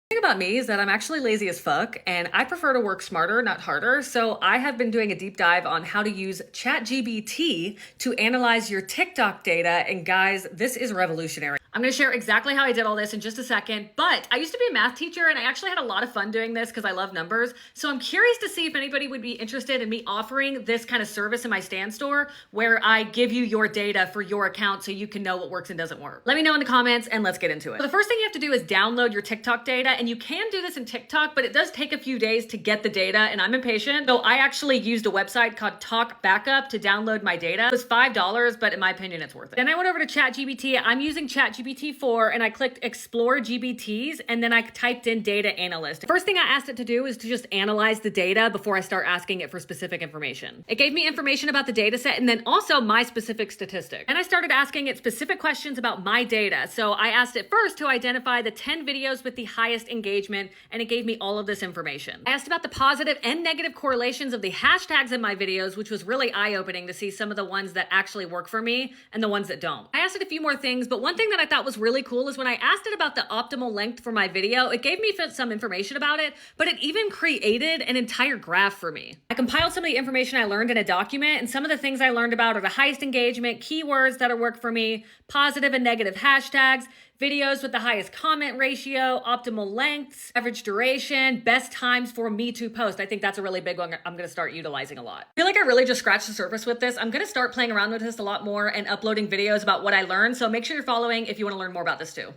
The thing about me is that I'm actually lazy as fuck and I prefer to work smarter, not harder. So I have been doing a deep dive on how to use ChatGPT to analyze your TikTok data. And guys, this is revolutionary. I'm going to share exactly how I did all this in just a second, but I used to be a math teacher and I actually had a lot of fun doing this because I love numbers. So I'm curious to see if anybody would be interested in me offering this kind of service in my Stand store where I give you your data for your account so you can know what works and doesn't work. Let me know in the comments and let's get into it. So the first thing you have to do is download your TikTok data, and you can do this in TikTok, but it does take a few days to get the data and I'm impatient. So I actually used a website called Talk Backup to download my data. It was $5, but in my opinion, it's worth it. Then I went over to ChatGPT. I'm using ChatGPT 4 and I clicked explore GBTs and then I typed in data analyst. First thing I asked it to do is to just analyze the data before I start asking it for specific information. It gave me information about the data set and then also my specific statistic. And I started asking it specific questions about my data. So I asked it first to identify the 10 videos with the highest engagement, and it gave me all of this information. I asked about the positive and negative correlations of the hashtags in my videos, which was really eye-opening to see some of the ones that actually work for me and the ones that don't. I asked it a few more things, but one thing that I thought was really cool is when I asked it about the optimal length for my video, it gave me some information about it, but it even created an entire graph for me. I compiled some of the information I learned in a document, and some of the things I learned about are the highest engagement, keywords that are work for me, positive and negative hashtags, videos with the highest comment ratio, optimal lengths, average duration, best times for me to post. I think that's a really big one I'm going to start utilizing a lot. I feel like I really just scratched the surface with this. I'm going to start playing around with this a lot more and uploading videos about what I learned. So make sure you're following if you want to learn more about this too.